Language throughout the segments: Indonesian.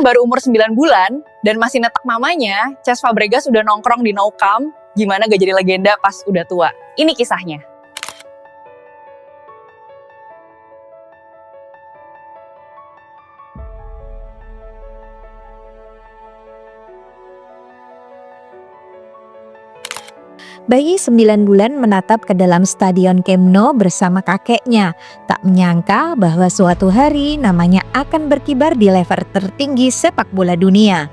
Baru umur 9 bulan dan masih netak mamanya, Cesc Fabregas udah nongkrong di Nou Camp. Gimana gak jadi legenda pas udah tua? Ini kisahnya. Bayi 9 bulan menatap ke dalam stadion Camp Nou bersama kakeknya. Tak menyangka bahwa suatu hari namanya akan berkibar di level tertinggi sepak bola dunia.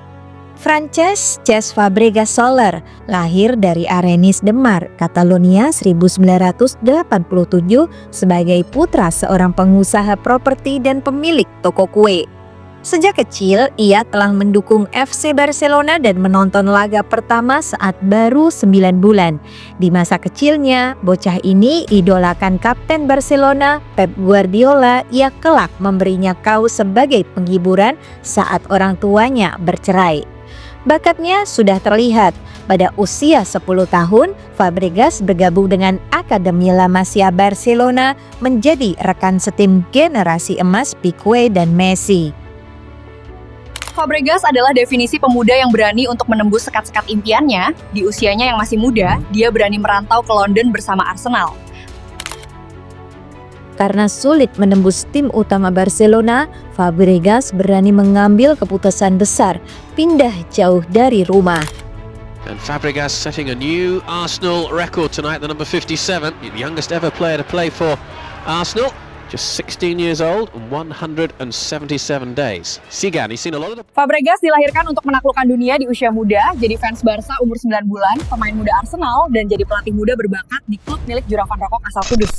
Francesc Cesc Fabregas Soler lahir dari Arenys de Mar, Catalonia 1987 sebagai putra seorang pengusaha properti dan pemilik toko kue. Sejak kecil, ia telah mendukung FC Barcelona dan menonton laga pertama saat baru 9 bulan. Di masa kecilnya, bocah ini idolakan kapten Barcelona, Pep Guardiola, yang kelak memberinya kaos sebagai penghiburan saat orang tuanya bercerai. Bakatnya sudah terlihat. Pada usia 10 tahun, Fabregas bergabung dengan Akademi La Masia Barcelona menjadi rekan setim generasi emas Pique dan Messi. Fabregas adalah definisi pemuda yang berani untuk menembus sekat-sekat impiannya. Di usianya yang masih muda, dia berani merantau ke London bersama Arsenal. Karena sulit menembus tim utama Barcelona, Fabregas berani mengambil keputusan besar, pindah jauh dari rumah. And Fabregas setting a new Arsenal record tonight, the number 57, the youngest ever player to play for Arsenal. Just 16 years old and 177 days. Sigan, he's seen a lot of the... Fabregas dilahirkan untuk menaklukkan dunia di usia muda, jadi fans Barca umur 9 bulan, pemain muda Arsenal, dan jadi pelatih muda berbakat di klub milik juragan rokok asal Kudus.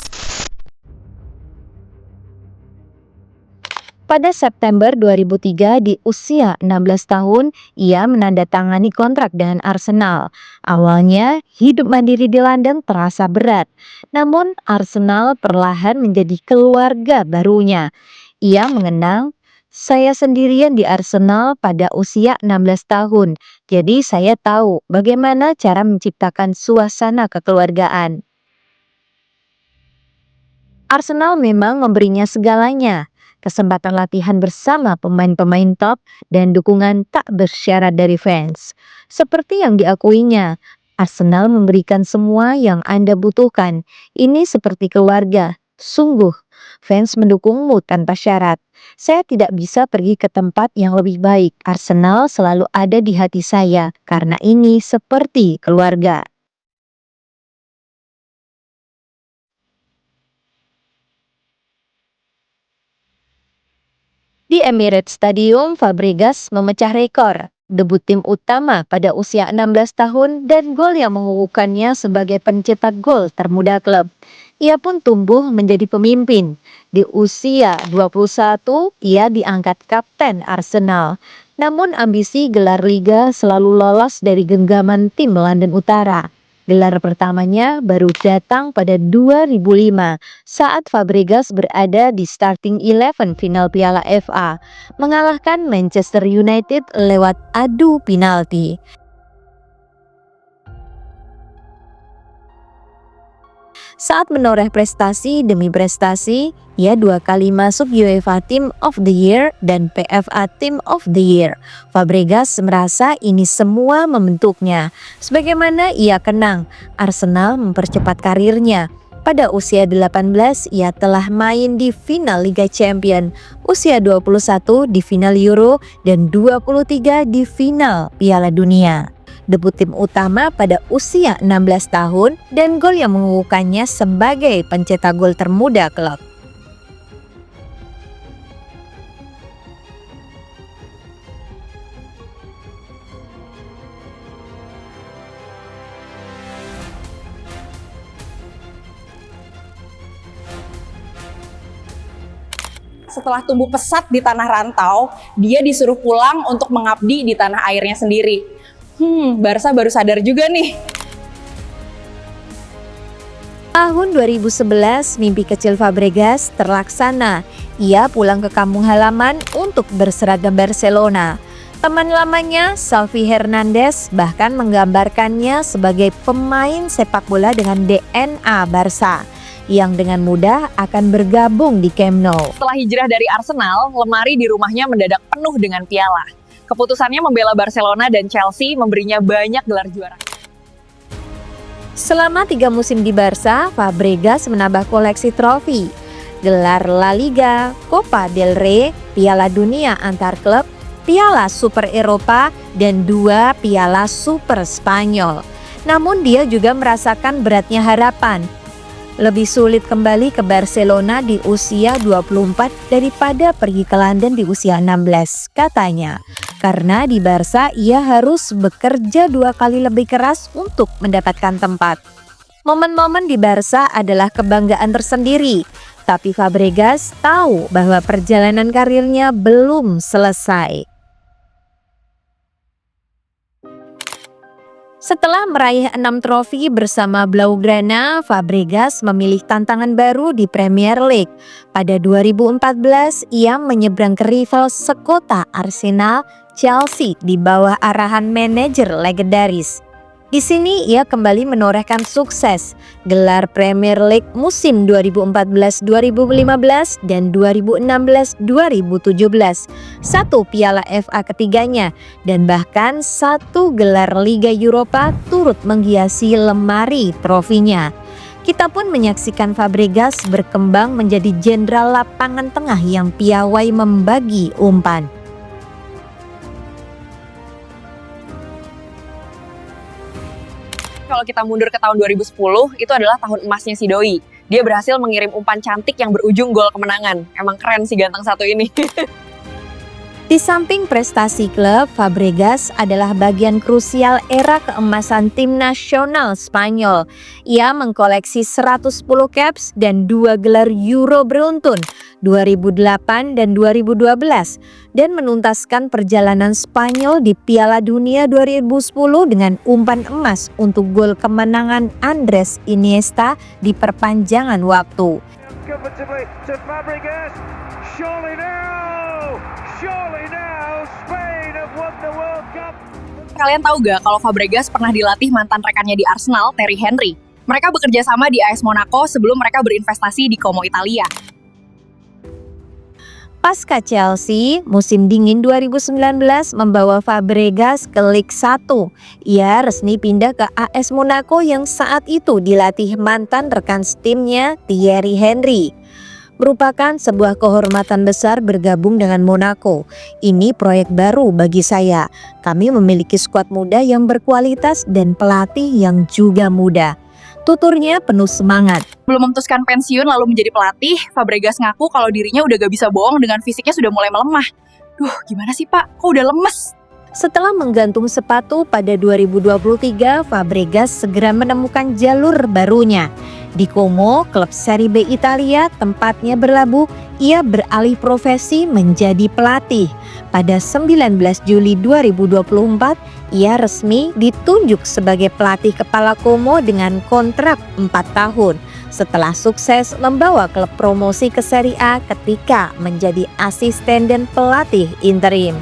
Pada September 2003 di usia 16 tahun, ia menandatangani kontrak dengan Arsenal. Awalnya, hidup mandiri di London terasa berat. Namun, Arsenal perlahan menjadi keluarga barunya. Ia mengenang, "Saya sendirian di Arsenal pada usia 16 tahun. Jadi saya tahu bagaimana cara menciptakan suasana kekeluargaan." Arsenal memang memberinya segalanya. Kesempatan latihan bersama pemain-pemain top dan dukungan tak bersyarat dari fans. Seperti yang diakuinya, Arsenal memberikan semua yang Anda butuhkan. Ini seperti keluarga. Sungguh, fans mendukungmu tanpa syarat. Saya tidak bisa pergi ke tempat yang lebih baik. Arsenal selalu ada di hati saya karena ini seperti keluarga. Di Emirates Stadium, Fabregas memecah rekor, debut tim utama pada usia 16 tahun dan gol yang mengukuhkannya sebagai pencetak gol termuda klub. Ia pun tumbuh menjadi pemimpin. Di usia 21, ia diangkat kapten Arsenal. Namun ambisi gelar Liga selalu lolos dari genggaman tim London Utara. Gelar pertamanya baru datang pada 2005 saat Fabregas berada di starting 11 final Piala FA, mengalahkan Manchester United lewat adu penalti. Saat menoreh prestasi demi prestasi, ia 2 kali masuk UEFA Team of the Year dan PFA Team of the Year. Fabregas merasa ini semua membentuknya. Sebagaimana ia kenang, Arsenal mempercepat karirnya. Pada usia 18, ia telah main di final Liga Champions, usia 21 di final Euro, dan 23 di final Piala Dunia. Debut tim utama pada usia 16 tahun dan gol yang mengukuhkannya sebagai pencetak gol termuda klub. Setelah tumbuh pesat di tanah rantau, dia disuruh pulang untuk mengabdi di tanah airnya sendiri. Barca baru sadar juga nih. Tahun 2011, mimpi kecil Fabregas terlaksana. Ia pulang ke kampung halaman untuk berseragam Barcelona. Teman lamanya, Xavi Hernandez, bahkan menggambarkannya sebagai pemain sepak bola dengan DNA Barca, yang dengan mudah akan bergabung di Camp Nou. Setelah hijrah dari Arsenal, lemari di rumahnya mendadak penuh dengan piala. Keputusannya membela Barcelona dan Chelsea memberinya banyak gelar juara. Selama 3 musim di Barca, Fabregas menambah koleksi trofi. Gelar La Liga, Copa del Rey, Piala Dunia antar klub, Piala Super Eropa, dan 2 Piala Super Spanyol. Namun dia juga merasakan beratnya harapan. Lebih sulit kembali ke Barcelona di usia 24 daripada pergi ke London di usia 16, katanya. Karena di Barca ia harus bekerja 2 kali lebih keras untuk mendapatkan tempat. Momen-momen di Barca adalah kebanggaan tersendiri, tapi Fabregas tahu bahwa perjalanan karirnya belum selesai. Setelah meraih 6 trofi bersama Blaugrana, Fabregas memilih tantangan baru di Premier League. Pada 2014, ia menyeberang ke rival sekota Arsenal, Chelsea di bawah arahan manajer legendaris. Di sini ia kembali menorehkan sukses, gelar Premier League musim 2014-2015 dan 2016-2017, 1 Piala FA ketiganya, dan bahkan 1 gelar Liga Eropa turut menghiasi lemari trofinya. Kita pun menyaksikan Fabregas berkembang menjadi jenderal lapangan tengah yang piawai membagi umpan. Kalau kita mundur ke tahun 2010, itu adalah tahun emasnya si Doi. Dia berhasil mengirim umpan cantik yang berujung gol kemenangan. Emang keren sih ganteng satu ini. Di samping prestasi klub, Fabregas adalah bagian krusial era keemasan tim nasional Spanyol. Ia mengkoleksi 110 caps dan 2 gelar Euro beruntun 2008 dan 2012 dan menuntaskan perjalanan Spanyol di Piala Dunia 2010 dengan umpan emas untuk gol kemenangan Andres Iniesta di perpanjangan waktu. Kalian tahu gak kalau Fabregas pernah dilatih mantan rekannya di Arsenal, Thierry Henry? Mereka bekerja sama di AS Monaco sebelum mereka berinvestasi di Como Italia. Pasca Chelsea, musim dingin 2019 membawa Fabregas ke Ligue 1. Ia resmi pindah ke AS Monaco yang saat itu dilatih mantan rekan timnya Thierry Henry. Merupakan sebuah kehormatan besar bergabung dengan Monaco. Ini proyek baru bagi saya. Kami memiliki skuad muda yang berkualitas dan pelatih yang juga muda. Tuturnya penuh semangat. Belum memutuskan pensiun lalu menjadi pelatih, Fabregas ngaku kalau dirinya udah gak bisa bohong dengan fisiknya sudah mulai melemah. Duh, gimana sih Pak? Kok udah lemes? Setelah menggantung sepatu pada 2023, Fabregas segera menemukan jalur barunya. Di Como, klub Serie B Italia tempatnya berlabuh, ia beralih profesi menjadi pelatih. Pada 19 Juli 2024, ia resmi ditunjuk sebagai pelatih kepala Como dengan kontrak 4 tahun. Setelah sukses membawa klub promosi ke Serie A ketika menjadi asisten dan pelatih interim.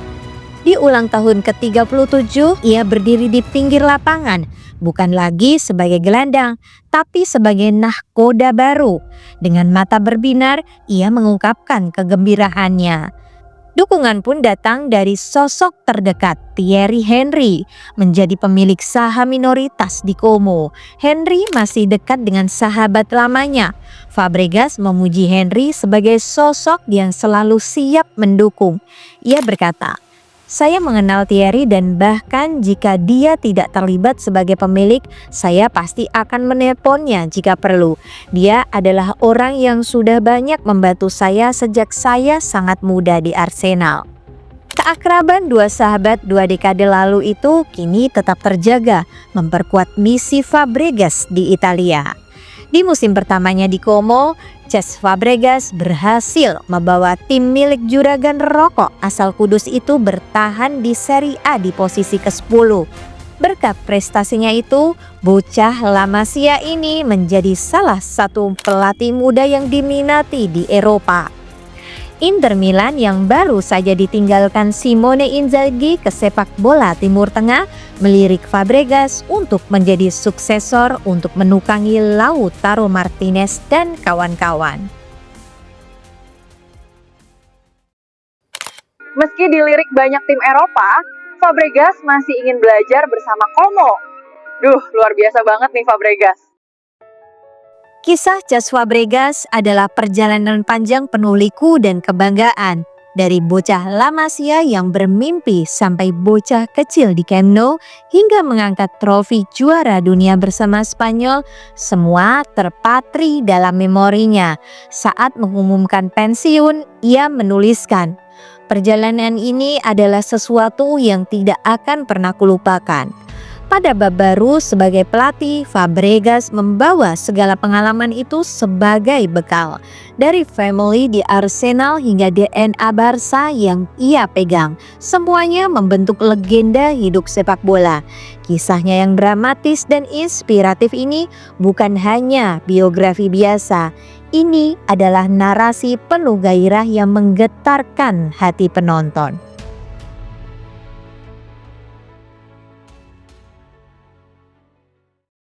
Di ulang tahun ke-37, ia berdiri di pinggir lapangan, bukan lagi sebagai gelandang, tapi sebagai nahkoda baru. Dengan mata berbinar, ia mengungkapkan kegembiraannya. Dukungan pun datang dari sosok terdekat, Thierry Henry, menjadi pemilik saham minoritas di Como. Henry masih dekat dengan sahabat lamanya. Fabregas memuji Henry sebagai sosok yang selalu siap mendukung. Ia berkata, "Saya mengenal Thierry dan bahkan jika dia tidak terlibat sebagai pemilik, saya pasti akan menelponnya jika perlu. Dia adalah orang yang sudah banyak membantu saya sejak saya sangat muda di Arsenal." Keakraban dua sahabat 2 dekade lalu itu kini tetap terjaga, memperkuat misi Fabregas di Italia. Di musim pertamanya di Como, Cesc Fabregas berhasil membawa tim milik juragan rokok asal Kudus itu bertahan di Serie A di posisi ke-10. Berkat prestasinya itu, bocah La Masia ini menjadi salah satu pelatih muda yang diminati di Eropa. Inter Milan yang baru saja ditinggalkan Simone Inzaghi ke sepak bola Timur Tengah melirik Fabregas untuk menjadi suksesor untuk menukangi Lautaro Martinez dan kawan-kawan. Meski dilirik banyak tim Eropa, Fabregas masih ingin belajar bersama Como. Duh, luar biasa banget nih Fabregas. Kisah Cas Fabregas adalah perjalanan panjang penuh liku dan kebanggaan. Dari bocah La Masia yang bermimpi sampai bocah kecil di Camp Nou hingga mengangkat trofi juara dunia bersama Spanyol, semua terpatri dalam memorinya. Saat mengumumkan pensiun, ia menuliskan, "Perjalanan ini adalah sesuatu yang tidak akan pernah kulupakan." Pada bab baru sebagai pelatih, Fabregas membawa segala pengalaman itu sebagai bekal. Dari family di Arsenal hingga DNA Barca yang ia pegang, semuanya membentuk legenda hidup sepak bola. Kisahnya yang dramatis dan inspiratif ini bukan hanya biografi biasa. Ini adalah narasi penuh gairah yang menggetarkan hati penonton.